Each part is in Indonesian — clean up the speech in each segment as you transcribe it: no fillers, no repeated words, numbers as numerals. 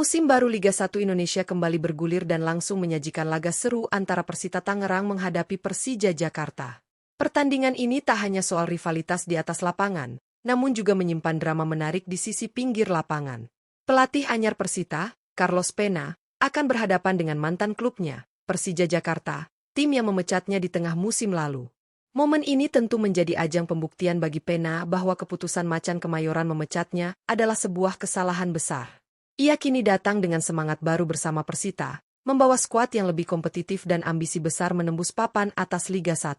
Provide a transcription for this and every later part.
Musim baru Liga 1 Indonesia kembali bergulir dan langsung menyajikan laga seru antara Persita Tangerang menghadapi Persija Jakarta. Pertandingan ini tak hanya soal rivalitas di atas lapangan, namun juga menyimpan drama menarik di sisi pinggir lapangan. Pelatih anyar Persita, Carlos Pena, akan berhadapan dengan mantan klubnya, Persija Jakarta, tim yang memecatnya di tengah musim lalu. Momen ini tentu menjadi ajang pembuktian bagi Pena bahwa keputusan Macan Kemayoran memecatnya adalah sebuah kesalahan besar. Ia kini datang dengan semangat baru bersama Persita, membawa skuad yang lebih kompetitif dan ambisi besar menembus papan atas Liga 1.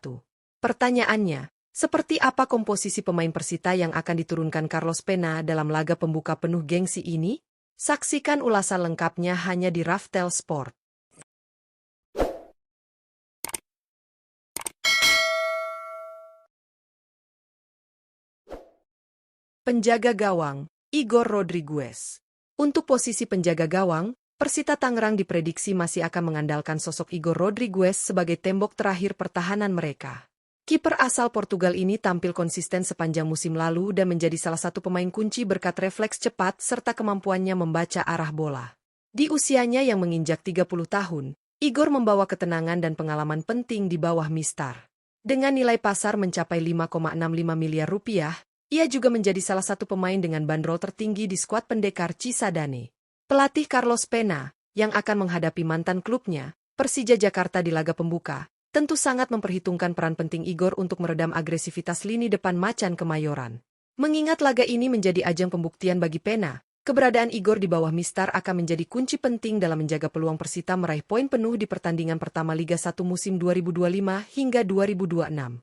Pertanyaannya, seperti apa komposisi pemain Persita yang akan diturunkan Carlos Pena dalam laga pembuka penuh gengsi ini? Saksikan ulasan lengkapnya hanya di Raftel Sport. Penjaga gawang, Igor Rodriguez. Untuk posisi penjaga gawang, Persita Tangerang diprediksi masih akan mengandalkan sosok Igor Rodriguez sebagai tembok terakhir pertahanan mereka. Kiper asal Portugal ini tampil konsisten sepanjang musim lalu dan menjadi salah satu pemain kunci berkat refleks cepat serta kemampuannya membaca arah bola. Di usianya yang menginjak 30 tahun, Igor membawa ketenangan dan pengalaman penting di bawah Mistar. Dengan nilai pasar mencapai 5,65 miliar rupiah, ia juga menjadi salah satu pemain dengan bandrol tertinggi di skuad pendekar Cisadane. Pelatih Carlos Pena, yang akan menghadapi mantan klubnya, Persija Jakarta di laga pembuka, tentu sangat memperhitungkan peran penting Igor untuk meredam agresivitas lini depan Macan Kemayoran. Mengingat laga ini menjadi ajang pembuktian bagi Pena, keberadaan Igor di bawah Mistar akan menjadi kunci penting dalam menjaga peluang Persita meraih poin penuh di pertandingan pertama Liga 1 musim 2025 hingga 2026.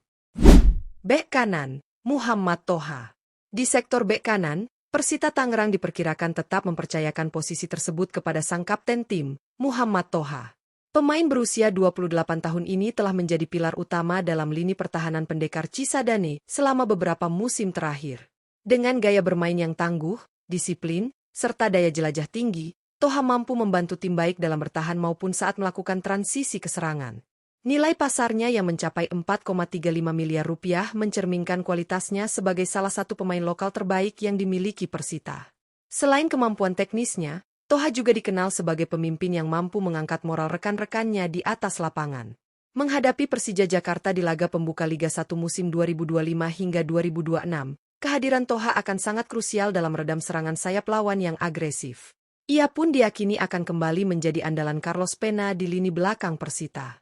Bek kanan, Muhammad Toha. Di sektor bek kanan, Persita Tangerang diperkirakan tetap mempercayakan posisi tersebut kepada sang kapten tim, Muhammad Toha. Pemain berusia 28 tahun ini telah menjadi pilar utama dalam lini pertahanan pendekar Cisadane selama beberapa musim terakhir. Dengan gaya bermain yang tangguh, disiplin, serta daya jelajah tinggi, Toha mampu membantu tim baik dalam bertahan maupun saat melakukan transisi ke serangan. Nilai pasarnya yang mencapai 4,35 miliar rupiah mencerminkan kualitasnya sebagai salah satu pemain lokal terbaik yang dimiliki Persita. Selain kemampuan teknisnya, Toha juga dikenal sebagai pemimpin yang mampu mengangkat moral rekan-rekannya di atas lapangan. Menghadapi Persija Jakarta di laga pembuka Liga 1 musim 2025 hingga 2026, kehadiran Toha akan sangat krusial dalam meredam serangan sayap lawan yang agresif. Ia pun diyakini akan kembali menjadi andalan Carlos Pena di lini belakang Persita.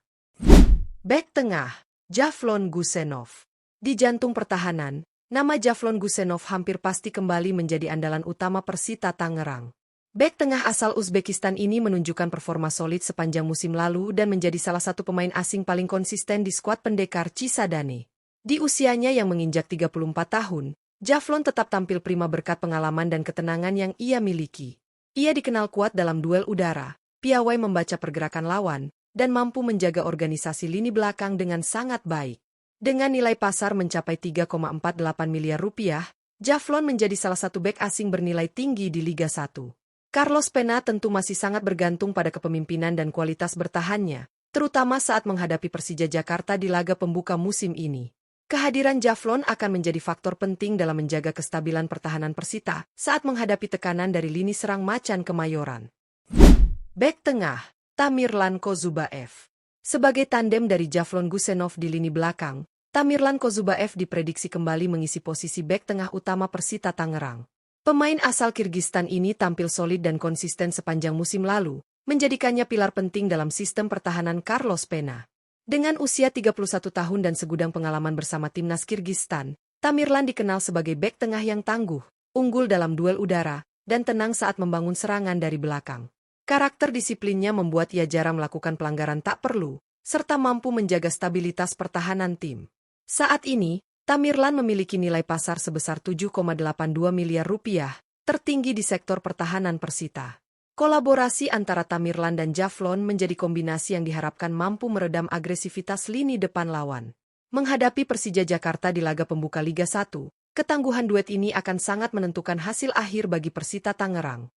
Bek tengah, Javlon Gusenov. Di jantung pertahanan, nama Javlon Gusenov hampir pasti kembali menjadi andalan utama Persita Tangerang. Bek tengah asal Uzbekistan ini menunjukkan performa solid sepanjang musim lalu dan menjadi salah satu pemain asing paling konsisten di skuad pendekar Cisadane. Di usianya yang menginjak 34 tahun, Javlon tetap tampil prima berkat pengalaman dan ketenangan yang ia miliki. Ia dikenal kuat dalam duel udara, piawai membaca pergerakan lawan, dan mampu menjaga organisasi lini belakang dengan sangat baik. Dengan nilai pasar mencapai 3,48 miliar rupiah, Javlon menjadi salah satu bek asing bernilai tinggi di Liga 1. Carlos Pena tentu masih sangat bergantung pada kepemimpinan dan kualitas bertahannya, terutama saat menghadapi Persija Jakarta di laga pembuka musim ini. Kehadiran Javlon akan menjadi faktor penting dalam menjaga kestabilan pertahanan Persita saat menghadapi tekanan dari lini serang Macan Kemayoran. Bek tengah, Tamirlan Kozubaev. Sebagai tandem dari Javlon Gusenov di lini belakang, Tamirlan Kozubaev diprediksi kembali mengisi posisi bek tengah utama Persita Tangerang. Pemain asal Kirgistan ini tampil solid dan konsisten sepanjang musim lalu, menjadikannya pilar penting dalam sistem pertahanan Carlos Pena. Dengan usia 31 tahun dan segudang pengalaman bersama timnas Kirgistan, Tamirlan dikenal sebagai bek tengah yang tangguh, unggul dalam duel udara, dan tenang saat membangun serangan dari belakang. Karakter disiplinnya membuat ia jarang melakukan pelanggaran tak perlu, serta mampu menjaga stabilitas pertahanan tim. Saat ini, Tamirlan memiliki nilai pasar sebesar 7,82 miliar rupiah, tertinggi di sektor pertahanan Persita. Kolaborasi antara Tamirlan dan Javlon menjadi kombinasi yang diharapkan mampu meredam agresivitas lini depan lawan. Menghadapi Persija Jakarta di laga pembuka Liga 1, ketangguhan duet ini akan sangat menentukan hasil akhir bagi Persita Tangerang.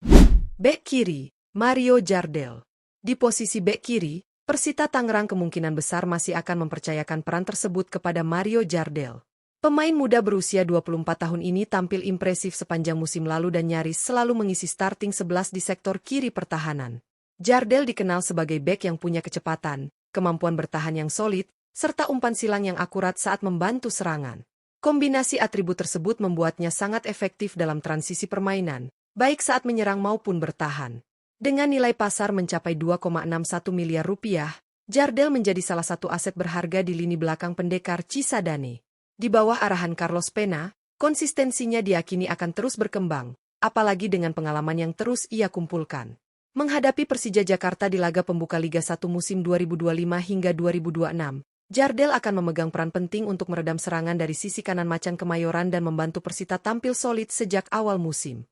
Bek kiri, Mario Jardel. Di posisi bek kiri, Persita Tangerang kemungkinan besar masih akan mempercayakan peran tersebut kepada Mario Jardel. Pemain muda berusia 24 tahun ini tampil impresif sepanjang musim lalu dan nyaris selalu mengisi starting 11 di sektor kiri pertahanan. Jardel dikenal sebagai bek yang punya kecepatan, kemampuan bertahan yang solid, serta umpan silang yang akurat saat membantu serangan. Kombinasi atribut tersebut membuatnya sangat efektif dalam transisi permainan, baik saat menyerang maupun bertahan. Dengan nilai pasar mencapai 2,61 miliar rupiah, Jardel menjadi salah satu aset berharga di lini belakang pendekar Cisadane. Di bawah arahan Carlos Pena, konsistensinya diyakini akan terus berkembang, apalagi dengan pengalaman yang terus ia kumpulkan. Menghadapi Persija Jakarta di laga pembuka Liga 1 musim 2025 hingga 2026, Jardel akan memegang peran penting untuk meredam serangan dari sisi kanan Macan Kemayoran dan membantu Persita tampil solid sejak awal musim.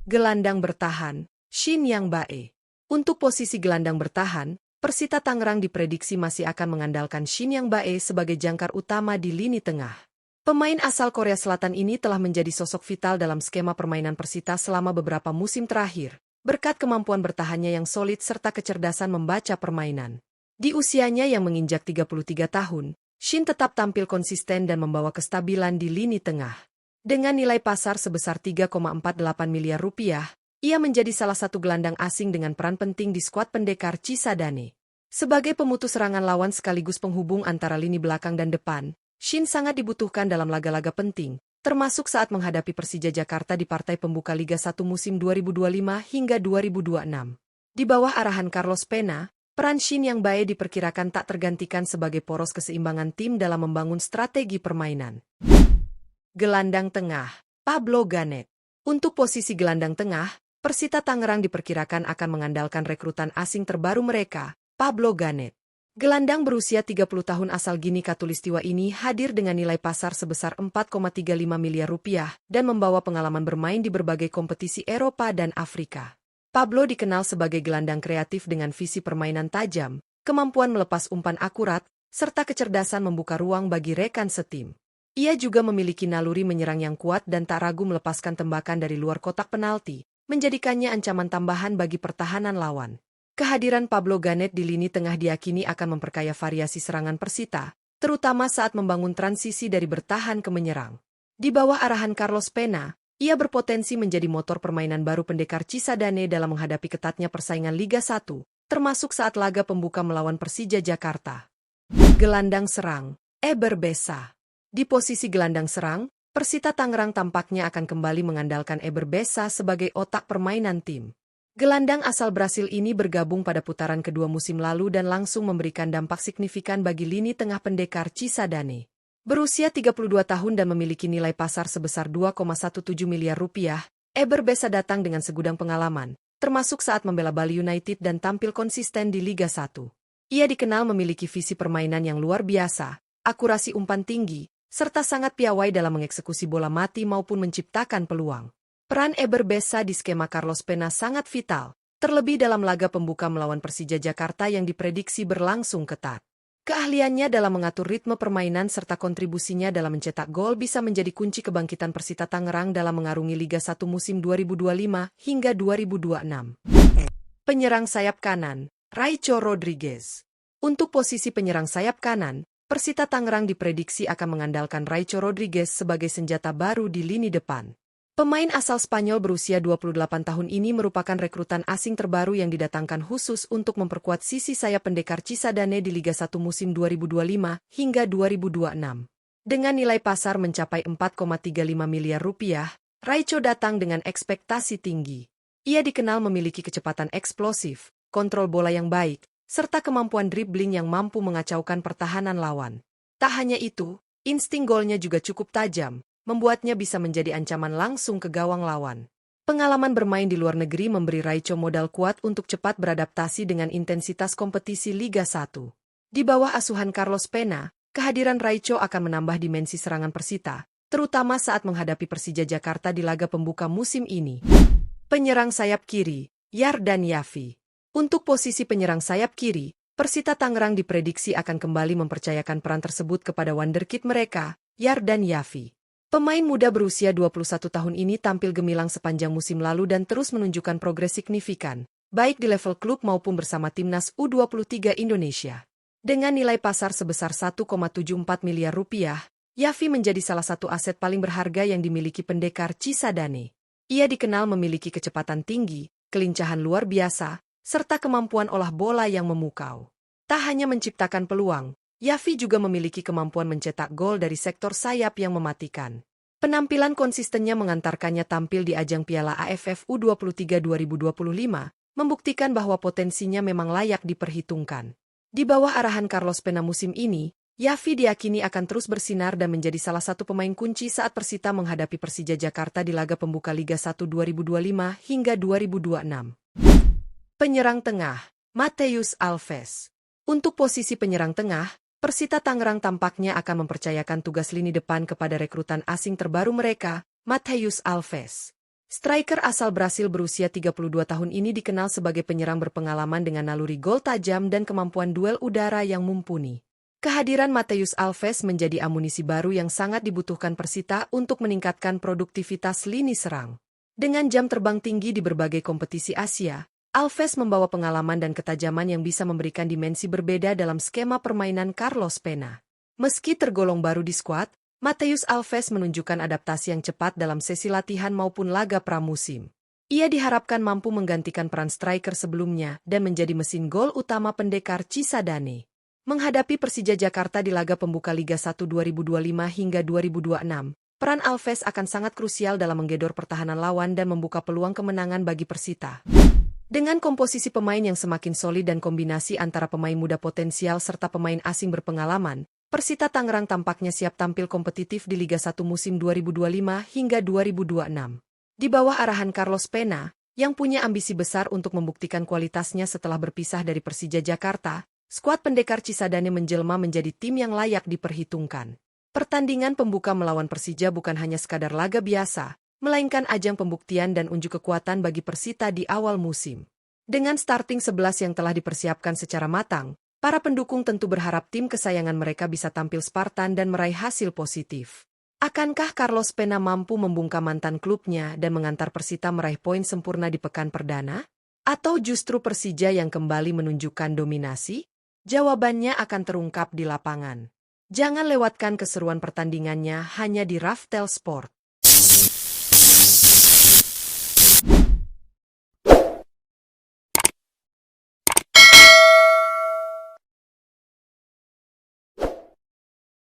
Gelandang bertahan, Shin Yang Bae. Untuk posisi gelandang bertahan, Persita Tangerang diprediksi masih akan mengandalkan Shin Yang Bae sebagai jangkar utama di lini tengah. Pemain asal Korea Selatan ini telah menjadi sosok vital dalam skema permainan Persita selama beberapa musim terakhir, berkat kemampuan bertahannya yang solid serta kecerdasan membaca permainan. Di usianya yang menginjak 33 tahun, Shin tetap tampil konsisten dan membawa kestabilan di lini tengah. Dengan nilai pasar sebesar 3,48 miliar rupiah, ia menjadi salah satu gelandang asing dengan peran penting di skuad pendekar Cisadane. Sebagai pemutus serangan lawan sekaligus penghubung antara lini belakang dan depan, Shin sangat dibutuhkan dalam laga-laga penting, termasuk saat menghadapi Persija Jakarta di partai pembuka Liga 1 musim 2025 hingga 2026. Di bawah arahan Carlos Pena, peran Shin Yang Bae diperkirakan tak tergantikan sebagai poros keseimbangan tim dalam membangun strategi permainan. Gelandang tengah, Pablo Ganet. Untuk posisi gelandang tengah, Persita Tangerang diperkirakan akan mengandalkan rekrutan asing terbaru mereka, Pablo Ganet. Gelandang berusia 30 tahun asal Gini Khatulistiwa ini hadir dengan nilai pasar sebesar 4,35 miliar rupiah dan membawa pengalaman bermain di berbagai kompetisi Eropa dan Afrika. Pablo dikenal sebagai gelandang kreatif dengan visi permainan tajam, kemampuan melepas umpan akurat, serta kecerdasan membuka ruang bagi rekan setim. Ia juga memiliki naluri menyerang yang kuat dan tak ragu melepaskan tembakan dari luar kotak penalti, menjadikannya ancaman tambahan bagi pertahanan lawan. Kehadiran Pablo Ganet di lini tengah diyakini akan memperkaya variasi serangan Persita, terutama saat membangun transisi dari bertahan ke menyerang. Di bawah arahan Carlos Pena, ia berpotensi menjadi motor permainan baru pendekar Cisadane dalam menghadapi ketatnya persaingan Liga 1, termasuk saat laga pembuka melawan Persija Jakarta. Gelandang serang, Eber Besa. Di posisi gelandang serang, Persita Tangerang tampaknya akan kembali mengandalkan Eber Besa sebagai otak permainan tim. Gelandang asal Brasil ini bergabung pada putaran kedua musim lalu dan langsung memberikan dampak signifikan bagi lini tengah pendekar Cisadane. Berusia 32 tahun dan memiliki nilai pasar sebesar 2,17 miliar rupiah, Eber Besa datang dengan segudang pengalaman, termasuk saat membela Bali United dan tampil konsisten di Liga 1. Ia dikenal memiliki visi permainan yang luar biasa, akurasi umpan tinggi, serta sangat piawai dalam mengeksekusi bola mati maupun menciptakan peluang. Peran Eber Besa di skema Carlos Pena sangat vital, terlebih dalam laga pembuka melawan Persija Jakarta yang diprediksi berlangsung ketat. Keahliannya dalam mengatur ritme permainan serta kontribusinya dalam mencetak gol bisa menjadi kunci kebangkitan Persita Tangerang dalam mengarungi Liga 1 musim 2025 hingga 2026. Penyerang sayap kanan, Raicho Rodriguez. Untuk posisi penyerang sayap kanan, Persita Tangerang diprediksi akan mengandalkan Raicho Rodriguez sebagai senjata baru di lini depan. Pemain asal Spanyol berusia 28 tahun ini merupakan rekrutan asing terbaru yang didatangkan khusus untuk memperkuat sisi sayap pendekar Cisadane di Liga 1 musim 2025 hingga 2026. Dengan nilai pasar mencapai 4,35 miliar rupiah, Raicho datang dengan ekspektasi tinggi. Ia dikenal memiliki kecepatan eksplosif, kontrol bola yang baik, serta kemampuan dribbling yang mampu mengacaukan pertahanan lawan. Tak hanya itu, insting golnya juga cukup tajam, membuatnya bisa menjadi ancaman langsung ke gawang lawan. Pengalaman bermain di luar negeri memberi Raicho modal kuat untuk cepat beradaptasi dengan intensitas kompetisi Liga 1. Di bawah asuhan Carlos Pena, kehadiran Raicho akan menambah dimensi serangan Persita, terutama saat menghadapi Persija Jakarta di laga pembuka musim ini. Penyerang sayap kiri, Yardan Yafi. Untuk posisi penyerang sayap kiri, Persita Tangerang diprediksi akan kembali mempercayakan peran tersebut kepada wonderkid mereka, Yardan Yafi. Pemain muda berusia 21 tahun ini tampil gemilang sepanjang musim lalu dan terus menunjukkan progres signifikan, baik di level klub maupun bersama timnas U23 Indonesia. Dengan nilai pasar sebesar 1,74 miliar rupiah, Yaffi menjadi salah satu aset paling berharga yang dimiliki pendekar Cisadane. Ia dikenal memiliki kecepatan tinggi, kelincahan luar biasa, serta kemampuan olah bola yang memukau. Tak hanya menciptakan peluang, Yaffi juga memiliki kemampuan mencetak gol dari sektor sayap yang mematikan. Penampilan konsistennya mengantarkannya tampil di ajang Piala AFF U23 2025, membuktikan bahwa potensinya memang layak diperhitungkan. Di bawah arahan Carlos Pena musim ini, Yaffi diyakini akan terus bersinar dan menjadi salah satu pemain kunci saat Persita menghadapi Persija Jakarta di laga pembuka Liga 1 2025 hingga 2026. Penyerang tengah, Matheus Alves. Untuk posisi penyerang tengah, Persita Tangerang tampaknya akan mempercayakan tugas lini depan kepada rekrutan asing terbaru mereka, Matheus Alves. Striker asal Brasil berusia 32 tahun ini dikenal sebagai penyerang berpengalaman dengan naluri gol tajam dan kemampuan duel udara yang mumpuni. Kehadiran Matheus Alves menjadi amunisi baru yang sangat dibutuhkan Persita untuk meningkatkan produktivitas lini serang. Dengan jam terbang tinggi di berbagai kompetisi Asia, Alves membawa pengalaman dan ketajaman yang bisa memberikan dimensi berbeda dalam skema permainan Carlos Pena. Meski tergolong baru di skuad, Matheus Alves menunjukkan adaptasi yang cepat dalam sesi latihan maupun laga pramusim. Ia diharapkan mampu menggantikan peran striker sebelumnya dan menjadi mesin gol utama pendekar Cisadane. Menghadapi Persija Jakarta di laga pembuka Liga 1 2025 hingga 2026, peran Alves akan sangat krusial dalam menggedor pertahanan lawan dan membuka peluang kemenangan bagi Persita. Dengan komposisi pemain yang semakin solid dan kombinasi antara pemain muda potensial serta pemain asing berpengalaman, Persita Tangerang tampaknya siap tampil kompetitif di Liga 1 musim 2025 hingga 2026. Di bawah arahan Carlos Pena, yang punya ambisi besar untuk membuktikan kualitasnya setelah berpisah dari Persija Jakarta, skuad pendekar Cisadane menjelma menjadi tim yang layak diperhitungkan. Pertandingan pembuka melawan Persija bukan hanya sekadar laga biasa, melainkan ajang pembuktian dan unjuk kekuatan bagi Persita di awal musim. Dengan starting 11 yang telah dipersiapkan secara matang, para pendukung tentu berharap tim kesayangan mereka bisa tampil Spartan dan meraih hasil positif. Akankah Carlos Pena mampu membungkam mantan klubnya dan mengantar Persita meraih poin sempurna di pekan perdana? Atau justru Persija yang kembali menunjukkan dominasi? Jawabannya akan terungkap di lapangan. Jangan lewatkan keseruan pertandingannya hanya di Raftel Sport.